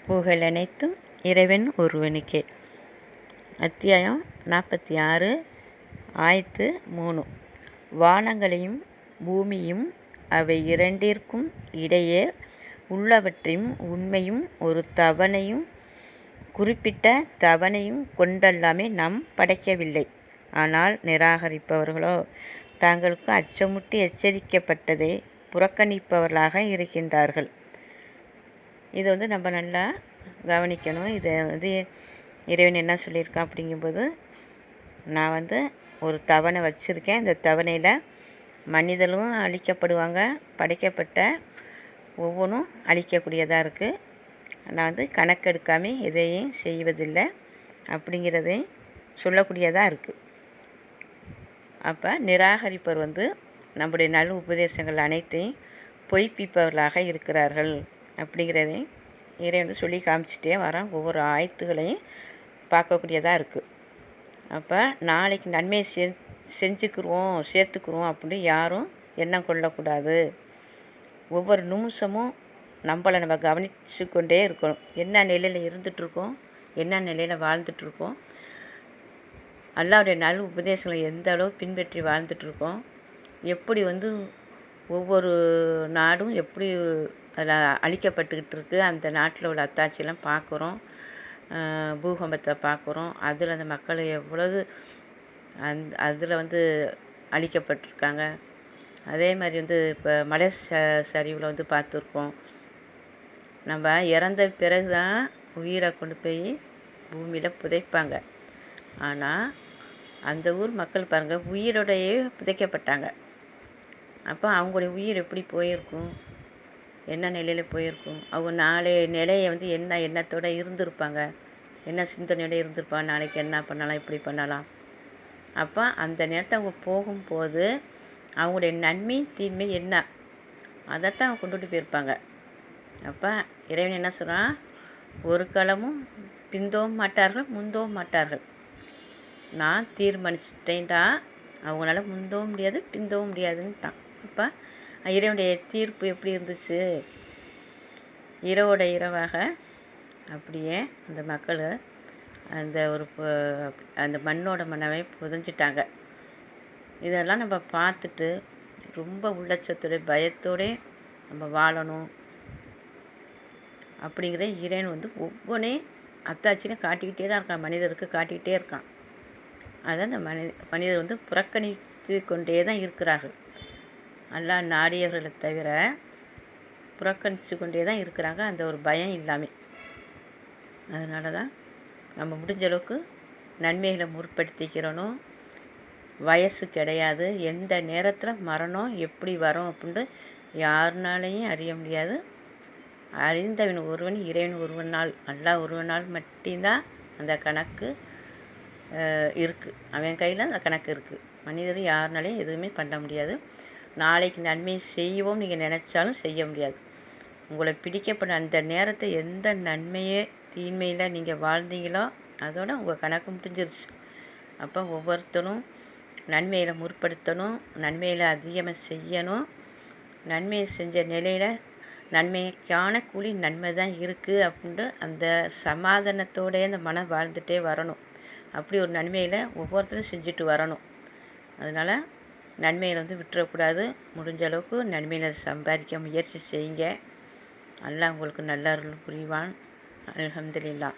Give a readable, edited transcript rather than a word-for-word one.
புகழ் அனைத்தும் இறைவன் ஒருவனுக்கே. அத்தியாயம் 46. ஆயத்து 3. வானங்களையும் பூமியும் அவை இரண்டிற்கும் இடையே உள்ளவற்றையும் உண்மையும் ஒரு தவணையும் குறிப்பிட்ட தவணையும் கொண்டல்லாமே நாம் படைக்கவில்லை. ஆனால் நிராகரிப்பவர்களோ தாங்களுக்கு அச்சமுட்டி எச்சரிக்கப்பட்டதை புறக்கணிப்பவர்களாக இருக்கின்றார்கள். இதை நம்ம நல்லா கவனிக்கணும். இதை இறைவன் என்ன சொல்லியிருக்கான் அப்படிங்கும்போது, நான் ஒரு தவணை வச்சுருக்கேன். இந்த தவணையில் மனிதர்களும் அழிக்கப்படுவாங்க, படைக்கப்பட்ட ஒவ்வொன்றும் அழிக்கக்கூடியதாக இருக்குது. நான் கணக்கெடுக்காமல் எதையும் செய்வதில்லை அப்படிங்கிறதை சொல்லக்கூடியதாக இருக்குது. அப்போ நிராகரிப்பவர் நம்முடைய நல் உபதேசங்கள் அனைத்தையும் பொய்ப்பிப்பவர்களாக இருக்கிறார்கள் அப்படிங்கிறதை இறைவன் சொல்லி காமிச்சிட்டே வரான். ஒவ்வொரு ஆயத்துகளையும் பார்க்கக்கூடியதாக இருக்குது. அப்போ நாளைக்கு நன்மையை சேர்த்துக்குருவோம் அப்படின்னு யாரும் எண்ணம் கொள்ளக்கூடாது. ஒவ்வொரு நிமிஷமும் நம்மளை நம்ம கவனித்து கொண்டே இருக்கணும். என்ன நிலையில் இருந்துகிட்ருக்கோம், என்ன நிலையில் வாழ்ந்துட்டுருக்கோம், அல்லாஹ்வுடைய நல் உபதேசங்களை எந்த அளவு பின்பற்றி வாழ்ந்துட்டுருக்கோம், எப்படி ஒவ்வொரு நாடும் எப்படி அதில் அழிக்கப்பட்டுக்கிட்டு இருக்குது, அந்த நாட்டில் உள்ள அத்தாட்சியெல்லாம் பார்க்குறோம், பூகம்பத்தை பார்க்குறோம். அதில் அந்த மக்கள் எவ்வளவு அதில் அழிக்கப்பட்டிருக்காங்க. அதே மாதிரி இப்போ மலை சரிவில் பார்த்துருக்கோம். நம்ம இறந்த பிறகு தான் உயிரை கொண்டு போய் பூமியில் புதைப்பாங்க. ஆனால் அந்த ஊர் மக்கள் பாருங்கள், உயிரோடையே புதைக்கப்பட்டாங்க. அப்போ அவங்களுடைய உயிர் எப்படி போயிருக்கும், என்ன நிலையில் போயிருக்கும், அவங்க நாளைய நிலையை என்ன எண்ணத்தோடு இருந்திருப்பாங்க, என்ன சிந்தனையோடு இருந்திருப்பாங்க, நாளைக்கு என்ன பண்ணலாம், இப்படி பண்ணலாம். அப்போ அந்த நேரத்தை அவங்க போகும்போது அவங்களுடைய நன்மை தீன்மை என்ன, அதைத்தான் அவங்க கொண்டுட்டு போயிருப்பாங்க. அப்போ இறைவன் என்ன சொல்கிறான், ஒரு காலமும் பிந்தவும் மாட்டார்கள் முந்தவும் மாட்டார்கள். நான் தீர்மானிச்சிட்டேன்டா, அவங்களால முந்தவும் முடியாது பிந்தவும் முடியாதுன்ட்டான். அப்போ இறைவனுடைய தீர்ப்பு எப்படி இருந்துச்சு, இரவோட இரவாக அப்படியே அந்த மக்கள் அந்த மண்ணோட மண்ணவை புதைஞ்சிட்டாங்க. இதெல்லாம் நம்ம பார்த்துட்டு ரொம்ப உள்ளச்சத்தோட பயத்தோடு நம்ம வாழணும் அப்படிங்கிற இறைவன் ஒவ்வொன்றையும் அத்தாட்சியும் காட்டிக்கிட்டே தான் இருக்கான், மனிதருக்கு காட்டிக்கிட்டே இருக்கான். அதை அந்த மனிதர் புறக்கணித்து கொண்டே தான் இருக்கிறார்கள். அல்லாஹ் நாடியவர்களை தவிர புறக்கணித்து கொண்டே தான் இருக்கிறாங்க, அந்த ஒரு பயம் இல்லாமல். அதனால தான் நம்ம முடிஞ்ச அளவுக்கு நன்மைகளை முற்படுத்திக்கிறணும். வயசு கிடையாது, எந்த நேரத்தில் மரணம் எப்படி வரும் அப்படின்ட்டு யாருனாலையும் அறிய முடியாது. அறிந்தவன் ஒருவன் இறைவன் ஒருவனால், அல்லாஹ் ஒருவனால் மட்டும்தான் அந்த கணக்கு இருக்குது. அவன் கையில் அந்த கணக்கு இருக்குது. மனிதர் யாருனாலையும் எதுவுமே பண்ண முடியாது. நாளைக்கு நன்மை செய்வோம் நீங்கள் நினச்சாலும் செய்ய முடியாது. உங்களை பிடிக்கப்பட்ட அந்த நேரத்தை எந்த நன்மையே தீன்மையில் நீங்கள் வாழ்ந்தீங்களோ அதோட உங்கள் கணக்கு முடிஞ்சிருச்சு. அப்போ ஒவ்வொருத்தரும் நன்மையில் முற்படுத்தணும், நன்மையில் அதிகமாக செய்யணும். நன்மையை செஞ்ச நிலையில் நன்மைக்கான கூலி நன்மை தான் இருக்குது அப்படின்ட்டு அந்த சமாதானத்தோடே அந்த மனம் வாழ்ந்துகிட்டே வரணும். அப்படி ஒரு நன்மையில் ஒவ்வொருத்தரும் செஞ்சுட்டு வரணும். அதனால் நன்மையில் விட்டுறக்கூடாது. முடிஞ்ச அளவுக்கு நன்மையில் சம்பாதிக்க முயற்சி செய்யுங்க. அல்லாஹ் உங்களுக்கு நல்ல அருள் புரிவான். அல்ஹம்துலில்லாஹ்.